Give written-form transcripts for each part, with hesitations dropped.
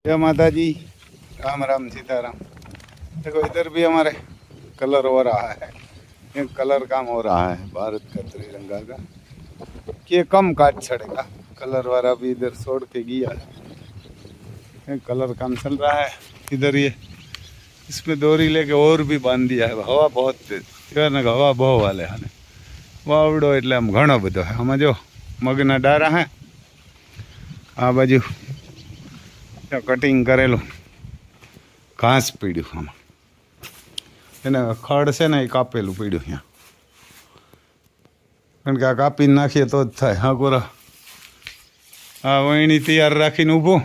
जय माता जी। राम राम सीताराम। देखो इधर भी हमारे कलर हो रहा है, ये कलर काम हो रहा है भारत का तिरंगा का। ये कम काट छड़ेगा, कलर वाला भी इधर छोड़ के गया है। ये कलर काम चल रहा है इधर। ये इसमें डोरी लेके और भी बांध दिया है। हवा बहुत तेज ने हवा बहू वाले है वावड़ो એટલે આમ ઘણો બધો है। આમાં જો મગના ડારા હે, આ બાજુ કટિંગ કરેલું ઘાસ પીડ્યું, આમાં એને ખડ છે ને એ કાપેલું પીડ્યું અહીંયા, કારણ કે આ કાપીને નાખીએ તો જ થાય. હા કોરા આ વહીણી તૈયાર રાખીને ઊભું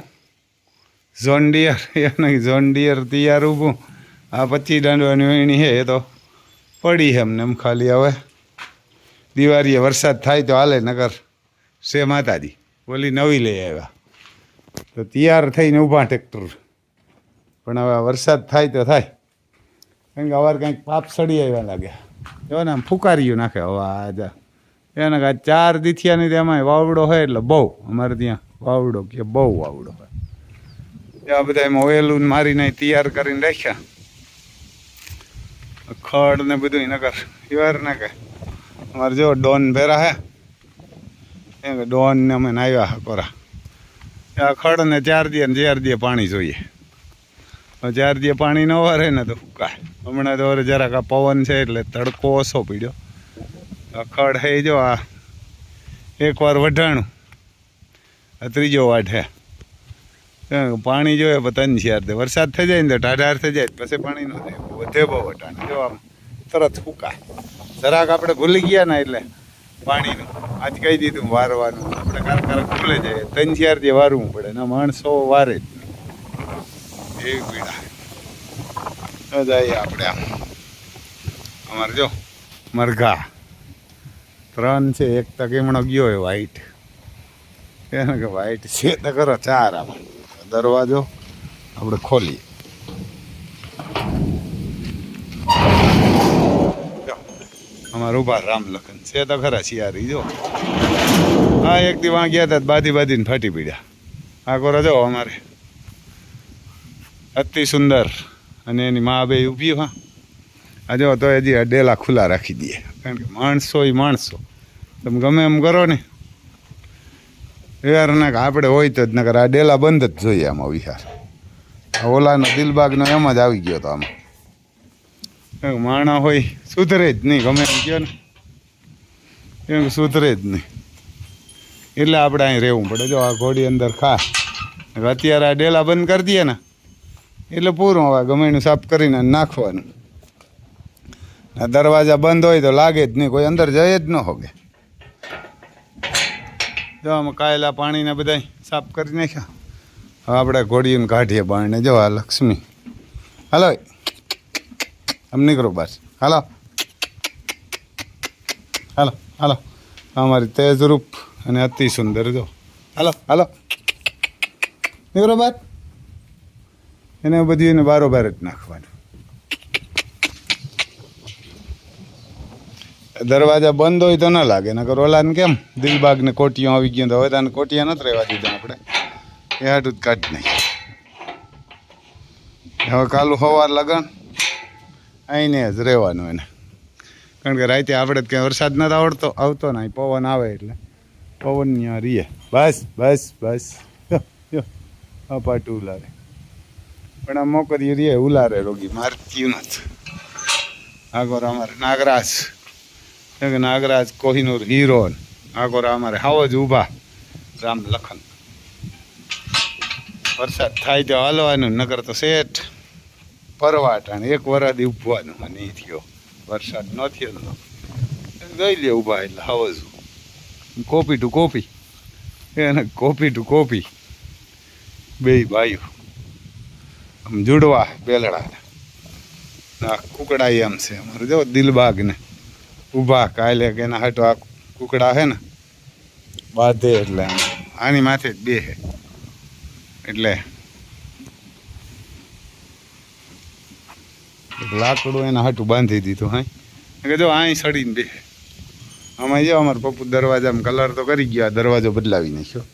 ઝોન ડિયર એ નહીં, ઝોન ડિયર તૈયાર ઊભું. આ 25 દાંડવાની વહીણી છે એ તો પડી છે એમને એમ ખાલી. હવે દિવાળીએ વરસાદ થાય તો હાલે, નગર શે માતાજી ઓલી નવી લઈ આવ્યા તો તૈયાર થઈને ઊભા ટ્રેક્ટર. પણ હવે વરસાદ થાય તો થાય, કારણ કે અવાર કંઈક પાપ સડી આવ્યા લાગ્યા. જો ને આમ ફૂકારીયું નાખે હવા આજા એને કાંઈ 4 દીથિયાની તેમાં વાવડો હોય એટલે બહુ. અમારે ત્યાં વાવડો કે બહુ વાવડો હોય. ત્યાં બધા એમાં ઓયલું મારીને તૈયાર કરીને રાખ્યા, ખડ ને બધું નગર ઈવાર ને કે અમારે જો ડોન ભેરા હે એ ડોન ને અમે નાવ્યા કોરા. આ ખડ ને 4 દી ને 4 દી પાણી જોઈએ. 4 દી પાણી ન વારે ને તો ફૂકાય. હમણાં તો જરાક આ પવન છે એટલે તડકો ઓછો પીડ્યો. ખડ હે જો આ એકવાર વઢાણું, આ ત્રીજો વાઢ હે. પાણી જોઈએ 3-4 દે વરસાદ થઈ જાય ને તો ટાઢાર થઈ જાય પછી પાણી ન થાય, વધે બહુ વટાણે જો આમ તરત ફૂકાય. જરાક આપણે ભૂલી ગયા ને એટલે પાણીનું આજ કહી દીધું વારવાનું. આપણે કારક ભૂલે જાય 3-4 દે વારવું પડે ને માણસો વારે જ એવી પીડા જાય. આપણે આમ અમારે જો મરઘા 3 છે, એક તો કેમણો ગયો હોય વ્હાઈટ, એને કે વ્હાઈટ છે તો કરો 4. આમાં દરવાજો આપણે ખોલીએ. અમારે ઉભા રામ લખન છે તો ખરા શિયારી જો. હા એક દી વાં ગયા હતા બાંધીને ફાટી પીડ્યા. આ કોરા જો અમારે અતિ સુંદર અને એની મા બે ઊભી. હા આ જો તો હજી ડેલા ખુલ્લા રાખી દઈએ, કારણ કે માણસો એ માણસો તમે ગમે એમ કરો ને યાર ના આપણે હોય તો જ નકર આ ડેલા બંધ જ જોઈએ આમાં વિહાર. આ ઓલાનો દિલબાગનો એમ જ આવી ગયો તો આમાં. માણા હોય સુધરે જ નહીં, ગમે એમ કહો ને એમ સુધરે જ નહીં. એટલે આપણે અહીં રહેવું પડે. જો આ ઘોડી અંદર ખા, અત્યારે આ ડેલા બંધ કરી દઈએ ને એટલે પૂરું. હવે ગમે એનું સાફ કરીને નાખવાનું. આ દરવાજા બંધ હોય તો લાગે જ નહીં, કોઈ અંદર જઈ જ ન હોગે. જો આમાં કાયેલા પાણીને બધા સાફ કરી નાખ્યા. હવે આપણે ઘોડીને કાઢીએ બારણે. જો આ લક્ષ્મી હાલો આમ નીકળો બસ. હાલો હાલો હાલો અમારી તેજરૂપ અને અતિ સુંદર જો. હાલો હાલો નીકળો બાર. એને બધી એને બારોબાર જ નાખવાનું. દરવાજા બંધ હોય તો ન લાગે, નકર ઓલાને કેમ દિલબાગ ને કોટિયો આવી ગયો તો હવે તને કોટિયા નથી રહેવા દીધા આપણે, એ હાટું જ કાઢી નાખી. હવે કાલું સવાર લગન અહીંને જ રહેવાનું એને, કારણ કે રાતે આપણે ક્યાં વરસાદ નથી આવતો ને પવન આવે એટલે પવન ત્યાં રહીએ. બસ બસ બસ હા પાટું ઉલારે, પણ આ મોકરી રહીએ ઉલારે રોગી મારતી નથી. આગળ અમારે નાગરાજ નાગરાજ કોહિનૂર હીરો. આગળ અમારે હાવ જ ઊભા રામ લખન. વરસાદ થાય તો હાલવાનું, નકર તો શેઠ પરવાટાણ 1 વરાદી ઉભવાનું. અને એ થયો વરસાદ ન થયો તો ગઈ લે ઊભા એટલે હાવ જ કોપી ટુ કોપી. એને કોપી ટુ કોપી બે ભાઈઓ આમ જુડવા બેલડા ના કુકડા એમ છે અમારે. જો દિલબાગ ને ઊભા કાલે કે એના હાટો આ કુકડા છે ને બાંધે એટલે આની માથે જ બેસે એટલે લાકડું એના હાટું બાંધી દીધું. હા કે જો અહીં સડીને બેસે. આમાં જો અમારે પપ્પુ દરવાજામાં કલર તો કરી ગયા, દરવાજો બદલાવી નાખ્યો,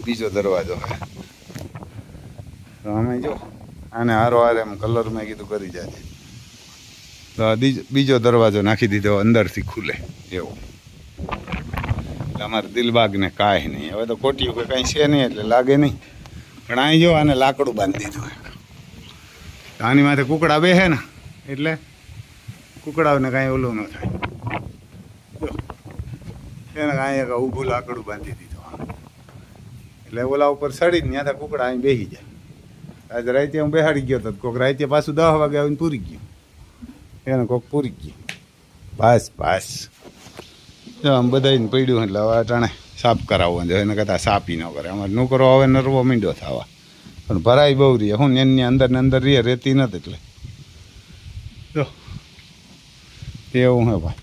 બીજો દરવાજો. તો અમે જો આને હારો હારે એમ કલર મેં કીધું કરી જાય તો બીજો દરવાજો નાખી દીધો અંદરથી ખુલે એવો. એટલે અમારે દિલબાગને કાંઈ નહીં, હવે તો કોટીયું કે કાંઈ છે નહીં એટલે લાગે નહીં. પણ અહીં જો આને લાકડું બાંધી દીધું. આની માથે કુકડા બેસે ને એટલે કુકડાઓને કાંઈ ઓલું ન થાય. જો એને કાંઈ એક ઊભું લાકડું બાંધી દીધું એટલે ઓલા ઉપર ચડીને ત્યાં કુકડા અહીં બેસી જાય. આજે રાતે હું બેસાડી ગયો તો કોઈક રાતે પાછું 10 વાગે આવીને પૂરી ગયું, એને કોઈક પૂરી ગયું. બસ બસ જો આમ બધાને પડ્યું એટલે હવે અટાણે સાફ કરાવવું જોઈએ, એને કહેતા સાફી ન કરે. અમારે નોકરો હવે નરવો મીંડો થવા, પણ ભરાઈ બહુ રહીએ. હું એની અંદર ને અંદર રહીએ, રહેતી નથી એટલે જો એવું હે ભાઈ.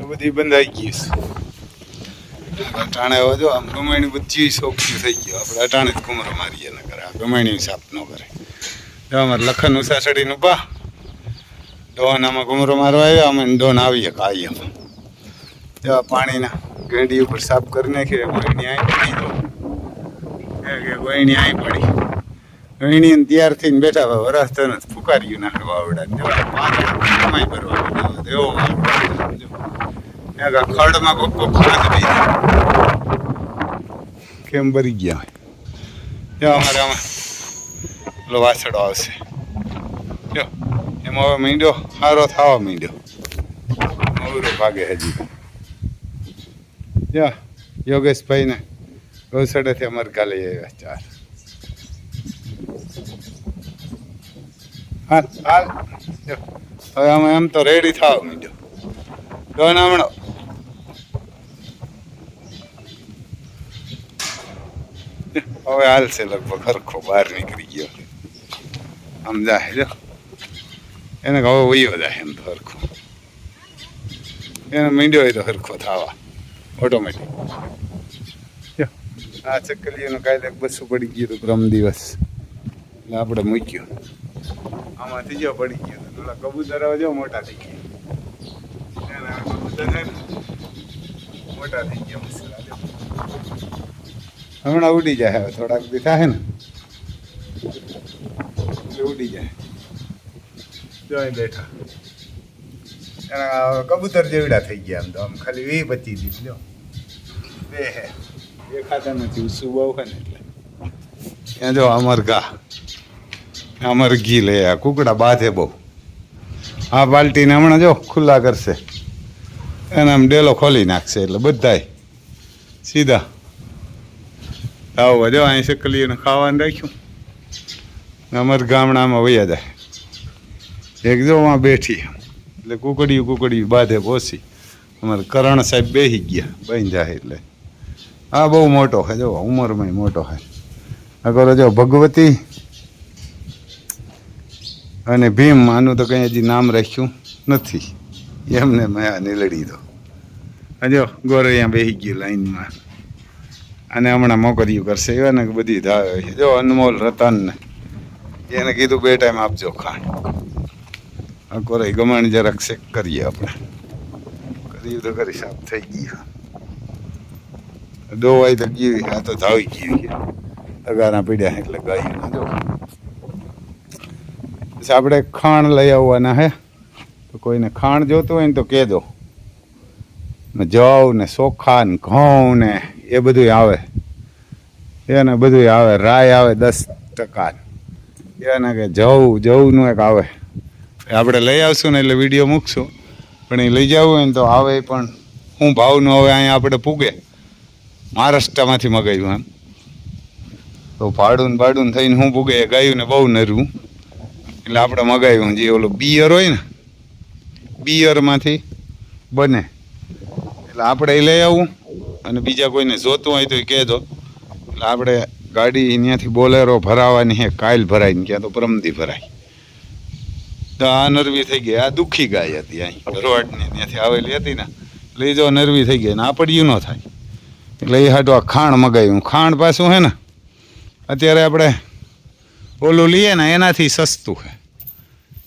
એ બધી બંધાઈ ગઈ છે અટાણે. હવે જો આમ ગમાણી બધી શોખી થઈ ગયો. આપણે અટાણે જ કુમરો મારીએ ન કરે, આ ગમાણી સાફ ન કરે. જો અમારે લખન ઉષા ચડીને ઉભા, ડોન આમાં કુમરો મારવા આવ્યા, અમે ડોન આવીએ કાયમ. જો પાણીના ગેંડી ઉપર સાફ કરી નાખીએ. ગોયણી અહીં પડી દો કે ગોયણી અહીં પડી, ગોયણી તૈયાર થઈને બેઠા હોય. વરસ તો નથી ફુકાર્યું નાખે વાવડા કમાઈ ભરવા એવો ખડમાં કોક કેમ ભરી ગયા હોય. જો અમારે આમાં પેલો વાસડો આવશે, જો એમાં હવે મીંડો સારો થવા માંડ્યો. મયુરો ભાગે હજી. જો યોગેશભાઈને ગૌસડેથી અમારે કાલે આવ્યા 4. હાલ હાલ જો હવે અમે એમ તો રેડી થવા માંડ્યો. ડોન હમણો હવે હાલશે લગભગ હરખો બહાર નીકળી ગયો. આમ જાય જો એને હવે વયો જાય એમ તો હરખો. એને મીંડ્યો હોય તો હરખો થવા ઓટોમેટિક. આ ચકલીઓનું કાયદે બસું પડી ગયું હતું પ્રમ દિવસ એટલે આપણે મૂક્યું. આમાંથી જો પડી ગયું પેલા કબૂતર જો મોટા થઈ ગયા. કબૂતર મોટા થઈ ગયા મસલા હમણાં ઉડી જાય. હવે થોડાક દી થાય ને એટલે ઉડી જાય. જો અહીં બેઠા એના કબૂતર જેવડા થઈ ગયા. આમ તો આમ ખાલી 20-25 દી લ્યો બે હે દેખાતા નથી. ઉસું બહુ છે ને એટલે ત્યાં જો અમર ઘી લે. આ કુકડા બાંધે બહુ. આ બાલ્ટીને હમણાં જો ખુલ્લા કરશે, એને આમ ડેલો ખોલી નાખશે એટલે બધાય સીધા આવો. જો અહીં ચકલીઓને ખાવાનું રાખ્યું. અમારા ગામડામાં વયા જાય. એક જો માં બેઠી એટલે કુકડીયું બાંધે પોસી. અમારે કરણ સાહેબ બેસી ગયા બાંધ્યા એટલે. આ બહુ મોટો છે જો, ઉંમરમાં મોટો છે. આગળ જો ભગવતી અને ભીમ. આનું તો કંઈ હજી નામ રાખ્યું નથી, એમને મેં આ નીલડી દો. હજો ગોર અહીંયા બેસી ગયું લાઈનમાં. અને હમણાં મોકર્યું કરશે એવા ને બધી ધાવે છે. જો અનમોલ રતનને એને કીધું 2 ટાઈમ આપજો ખાંડ. કોરાઈ ગમાણી જરાક શેક કરીએ આપણે. કર્યું તો કરી સાફ થઈ ગયું. દોવાઈ તો ગઈ, આ તો ધાવી ગઈ. તગારા પીડ્યા એટલે ગાયું જો. પછી આપણે ખાણ લઈ આવવાના હે. તો કોઈને ખાણ જોતું હોય ને તો કહેજો. જવ ને ચોખા ને ઘઉં ને એ બધું આવે. એને બધું આવે. રાય આવે 10%. એને કે જવનું એક આવે. આપણે લઈ આવશું ને એટલે વિડીયો મૂકશું. પણ એ લઈ જવું હોય ને તો આવે પણ શું ભાવનું હવે અહીંયા આપણે પૂગે. મહારાષ્ટ્રમાંથી મગાવ્યું એમ તો ભાડું થઈને શું પૂગે. ગાયું ને બહુ નરવું એટલે આપણે મગાવ્યું. જે ઓલું બિયર હોય ને બિયરમાંથી બને એટલે આપણે એ લઈ આવું. અને બીજા કોઈને જોતું હોય તો એ કહેજો. એટલે આપણે ગાડી અહીંયાથી બોલેરો ભરાવાની છે. કાલ ભરાય ને ક્યાં તો પરમદી ભરાય. તો આ નરવી થઈ ગઈ. આ દુઃખી ગાય હતી અહીં રોડની ત્યાંથી આવેલી હતી ને લઈ જાઓ નરવી થઈ ગઈ ને આ પડ્યું ન થાય એટલે એ હાટું આ ખાણ મગાવ્યું. ખાણ પાછું હે ને અત્યારે આપણે ઓલું લઈએ ને એનાથી સસ્તું છે.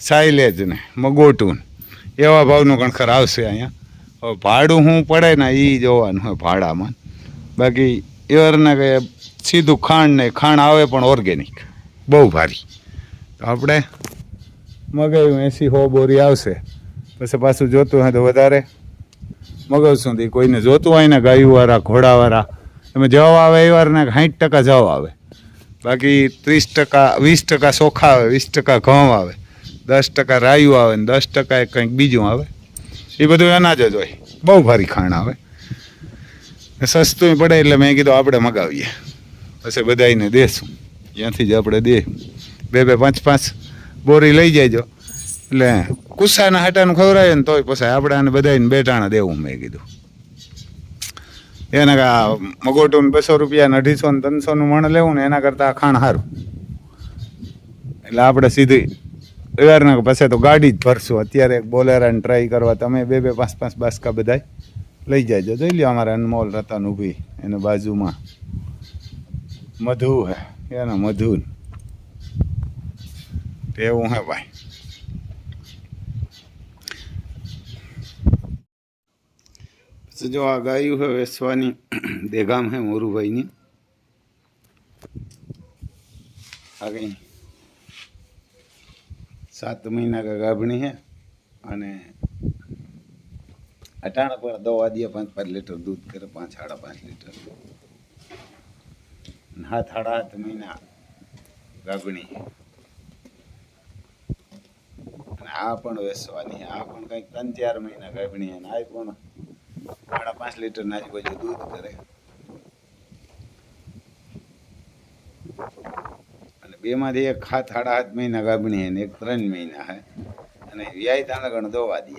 સાઇલેજ ને મગોટું એવા ભાવનું કણખર આવશે અહીંયા. હવે ભાડું શું પડે ને એ જોવાનું હોય ભાડામાં. બાકી એવારના કે સીધું ખાંડ ને ખાંડ આવે પણ ઓર્ગેનિક બહુ ભારી. તો આપણે મગાવ્યું 80-100 બોરી આવશે. પછી પાછું જોતું હોય તો વધારે મગાવશું. કોઈને જોતું હોય ને ગાયુંવાળા ઘોડાવાળા એમાં જવાબ આવે એવારના 60% જવાબ આવે. બાકી 30% 20% ચોખા આવે, 20% ઘઉં આવે, 10% રાયું આવે ને 10% કંઈક બીજું આવે. એ બધું અનાજ જ હોય. બહુ ભારી ખાણ આવે. સસ્તું પડે એટલે મેં કીધું આપણે મગાવીએ. પછી બધાને દેશું. ત્યાંથી જ આપણે દે 2-2, 5-5 બોરી લઈ જજો. એટલે કુસ્સાના હાટાનું ખવડાવે ને તોય પછી આપણે આને બધાને 2 ટાણા દેવું. મેં કીધું એને મગોટું 200 રૂપિયા 250 ને 300 મણ લેવું ને એના કરતાં ખાણ સારું. એટલે આપણે સીધી એવારના પછી તો ગાડી જ ભરશું. અત્યારે એક બોલેરાને ટ્રાય કરવા તમે 2-2, 5-5 બાસકા બધા લઈ જાયજો. જોઈ લો અમારે અનમોલ રતન ઊભી એની બાજુમાં મધુ હે એના મધુ એવું હે ભાઈ. પછી જો આ ગાયું હે વેસવાની દેગામ હે મોરુભાઈની. આ કઈ 7 મહિના का गाभणी है અને 18 पर दवा दिया 5-5 लीटर दूध करे 5-5.5 लीटर 7-8 महीना गाभणी है. આ પણ વેસવાની આ પણ કંઈક 3-4 મહિના ગાભણી છે. આ પણ 5.5 લીટર ના આજુબાજુ દૂધ કરે. અને બેમાંથી એક 7-8 મહિના ગાભણી છે ને એક 3 મહિના છે. અને વ્યાય તાણે ઘણો દવા દે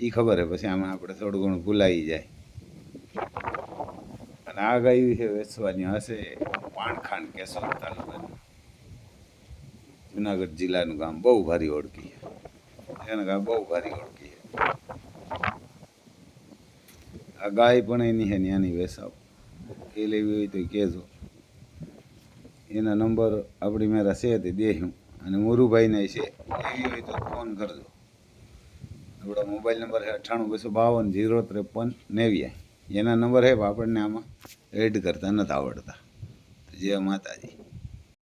એ ખબર હે. પછી આમાં આપણે થોડું ઘણું ભૂલાઈ જાય. અને આ ગાયું છે વેચવાની હશે પાણખાંડ કેશોદ તાલુકાનું જુનાગઢ જિલ્લાનું ગામ. બહુ ભારી ઓળખી છે એને ગામ બહુ ભારી ઓળખી છે. આ ગાય પણ એની છે ત્યાંની વેસાવ એ લેવી હોય તો કહેજો. એના નંબર આપણી મારા છે તે દેશું. અને મોરુભાઈને છે એવી હોય તો ફોન કરજો. આપણા મોબાઈલ નંબર છે 98-252-053-99. એના નંબર છે આપણને આમાં એડ કરતા નથી આવડતા. જય માતાજી.